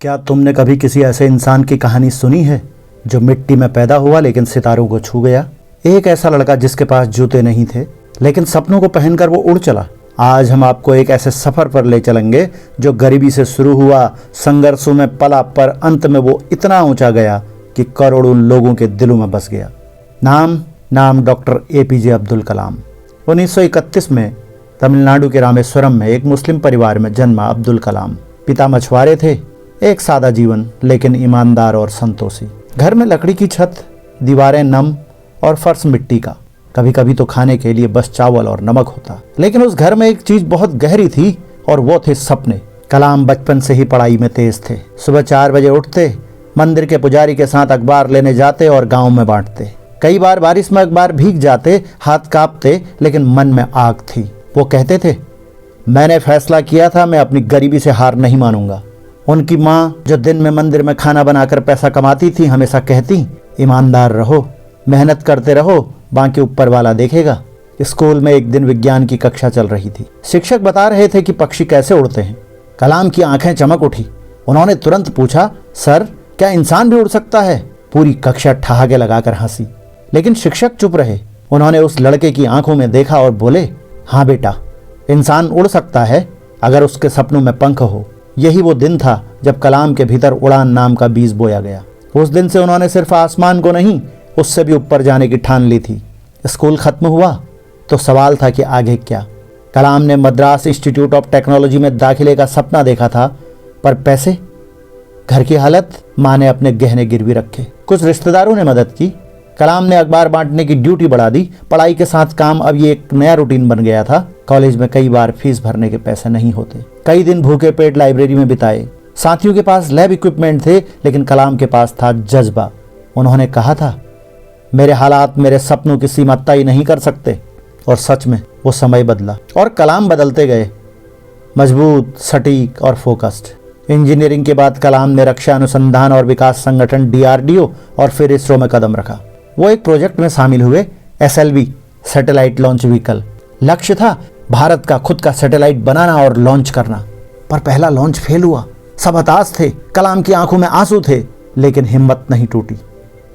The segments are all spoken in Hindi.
क्या तुमने कभी किसी ऐसे इंसान की कहानी सुनी है जो मिट्टी में पैदा हुआ लेकिन सितारों को छू गया? एक ऐसा लड़का जिसके पास जूते नहीं थे लेकिन सपनों को पहनकर वो उड़ चला। आज हम आपको एक ऐसे सफर पर ले चलेंगे जो गरीबी से शुरू हुआ, संघर्षों में पला, पर अंत में वो इतना ऊंचा गया कि करोड़ों लोगों के दिलों में बस गया। नाम डॉक्टर APJ अब्दुल कलाम। 1931 में तमिलनाडु के रामेश्वरम में एक मुस्लिम परिवार में जन्मा अब्दुल कलाम। पिता मछुआरे थे। एक सादा जीवन लेकिन ईमानदार और संतोषी। घर में लकड़ी की छत, दीवारें नम और फर्श मिट्टी का। कभी कभी तो खाने के लिए बस चावल और नमक होता, लेकिन उस घर में एक चीज बहुत गहरी थी और वो थे सपने। कलाम बचपन से ही पढ़ाई में तेज थे। सुबह 4 बजे उठते, मंदिर के पुजारी के साथ अखबार लेने जाते और गांव में बांटते। कई बार बारिश में अखबार भीग जाते, हाथ कांपते, लेकिन मन में आग थी। वो कहते थे, मैंने फैसला किया था, मैं अपनी गरीबी से हार नहीं मानूंगा। उनकी माँ, जो दिन में मंदिर में खाना बनाकर पैसा कमाती थी, हमेशा कहती, ईमानदार रहो, मेहनत करते रहो, बाकी ऊपर वाला देखेगा। स्कूल में एक दिन विज्ञान की कक्षा चल रही थी। शिक्षक बता रहे थे कि पक्षी कैसे उड़ते हैं। कलाम की आंखें चमक उठी। उन्होंने तुरंत पूछा, सर, क्या इंसान भी उड़ सकता है? पूरी कक्षा ठहाके लगाकर हंसी, लेकिन शिक्षक चुप रहे। उन्होंने उस लड़के की आंखों में देखा और बोले, हाँ बेटा, इंसान उड़ सकता है अगर उसके सपनों में पंख हो। यही वो दिन था जब कलाम के भीतर उड़ान नाम का बीज बोया गया। उस दिन से उन्होंने सिर्फ आसमान को नहीं, उससे भी ऊपर जाने की ठान ली थी। स्कूल खत्म हुआ तो सवाल था कि आगे क्या। कलाम ने मद्रास इंस्टीट्यूट ऑफ टेक्नोलॉजी में दाखिले का सपना देखा था, पर पैसे, घर की हालत, माँ ने अपने गहने गिरवी रखे। कुछ रिश्तेदारों ने मदद की। कलाम ने अखबार बांटने की ड्यूटी बढ़ा दी। पढ़ाई के साथ काम अब ये एक नया रूटीन बन गया था। कॉलेज में कई बार फीस भरने के पैसे नहीं होते। कई दिन भूखे पेट लाइब्रेरी में बिताए। साथियों के पास लैब इक्विपमेंट थे, लेकिन कलाम के पास था जज्बा। उन्होंने कहा था, मेरे हालात मेरे सपनों की सीमा तय नहीं कर सकते। और सच में वो समय बदला और कलाम बदलते गए, मजबूत, सटीक और फोकस्ड। इंजीनियरिंग के बाद कलाम ने रक्षा अनुसंधान और विकास संगठन DRDO और फिर इसरो में कदम रखा। वो एक प्रोजेक्ट में शामिल हुए, SLV, सैटेलाइट लॉन्च व्हीकल। लक्ष्य था भारत का खुद का सैटेलाइट बनाना और लॉन्च करना। पर पहला लॉन्च फेल हुआ। सब हताश थे। कलाम की आंखों में आंसू थे, लेकिन हिम्मत नहीं टूटी।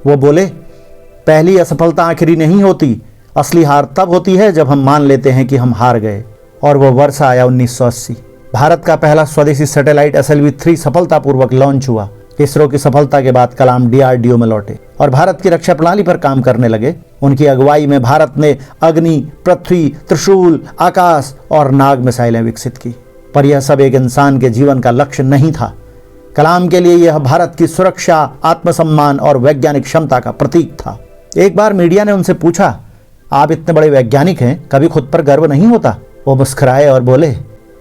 वो बोले, पहली असफलता आखिरी नहीं होती, असली हार तब होती है जब हम मान लेते हैं कि हम हार गए। और वो वर्ष आया 1980। भारत का पहला स्वदेशी सैटेलाइट SLV-3 सफलतापूर्वक लॉन्च हुआ। इसरो की सफलता के बाद कलाम DRDO में लौटे और भारत की रक्षा प्रणाली पर काम करने लगे। उनकी अगुवाई में भारत ने अग्नि, पृथ्वी, त्रिशूल, आकाश और नाग मिसाइलें विकसित की। पर यह सब एक इंसान के जीवन का लक्ष्य नहीं था। कलाम के लिए यह भारत की सुरक्षा, आत्मसम्मान और वैज्ञानिक क्षमता का प्रतीक था। एक बार मीडिया ने उनसे पूछा, आप इतने बड़े वैज्ञानिक हैं, कभी खुद पर गर्व नहीं होता? वो मुस्कुराए और बोले,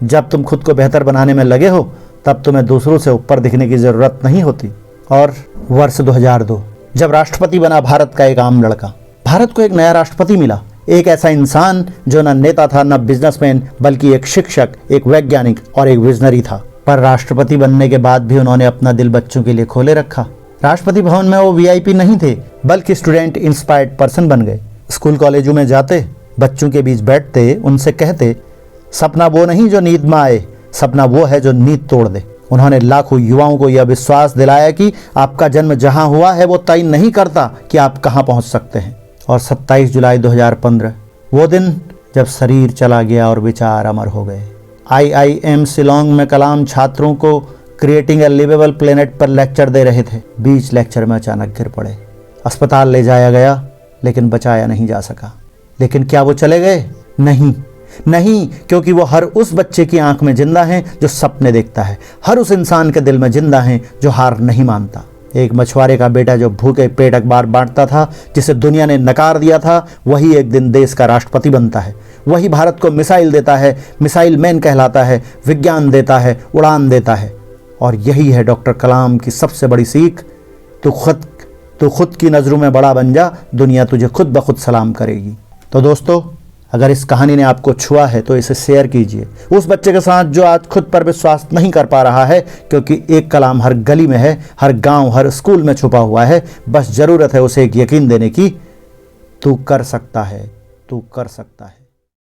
जब तुम खुद को बेहतर बनाने में लगे हो तब तुम्हें दूसरों से ऊपर दिखने की जरूरत नहीं होती। और वर्ष 2002 जब राष्ट्रपति बना भारत का एक आम लड़का। भारत को एक नया राष्ट्रपति मिला, एक ऐसा इंसान जो न नेता था, न बिजनेसमैन, बल्कि एक शिक्षक, एक वैज्ञानिक और एक विजनरी था। पर राष्ट्रपति बनने के बाद भी उन्होंने अपना दिल बच्चों के लिए खोले रखा। राष्ट्रपति भवन में वो VIP नहीं थे, बल्कि स्टूडेंट इंस्पायर्ड पर्सन बन गए। स्कूल कॉलेजों में जाते, बच्चों के बीच बैठते, उनसे कहते, सपना वो नहीं जो नींद में आए, सपना वो है जो नींद तोड़ दे। उन्होंने लाखों युवाओं को यह विश्वास दिलाया कि आपका जन्म जहां हुआ है वो तय नहीं करता कि आप कहां पहुंच सकते हैं। और 27 जुलाई 2015 वो दिन जब शरीर चला गया और विचार अमर हो गए। IIM शिलोंग में कलाम छात्रों को क्रिएटिंग ए लिवेबल प्लेनेट पर लेक्चर दे रहे थे। बीच लेक्चर में अचानक गिर पड़े। अस्पताल ले जाया गया, लेकिन बचाया नहीं जा सका। लेकिन क्या वो चले गए? नहीं, क्योंकि वो हर उस बच्चे की आंख में जिंदा हैं जो सपने देखता है, हर उस इंसान के दिल में जिंदा हैं जो हार नहीं मानता। एक मछुआरे का बेटा जो भूखे पेट अखबार बांटता था, जिसे दुनिया ने नकार दिया था, वही एक दिन देश का राष्ट्रपति बनता है। वही भारत को मिसाइल देता है, मिसाइल मैन कहलाता है, विज्ञान देता है, उड़ान देता है। और यही है डॉक्टर कलाम की सबसे बड़ी सीख, तू खुद की नज़रों में बड़ा बन जा, दुनिया तुझे खुद ब खुद सलाम करेगी। तो दोस्तों, अगर इस कहानी ने आपको छुआ है तो इसे शेयर कीजिए उस बच्चे के साथ जो आज खुद पर विश्वास नहीं कर पा रहा है, क्योंकि एक कलाम हर गली में है, हर गांव, हर स्कूल में छुपा हुआ है। बस ज़रूरत है उसे एक यकीन देने की, तू कर सकता है, तू कर सकता है।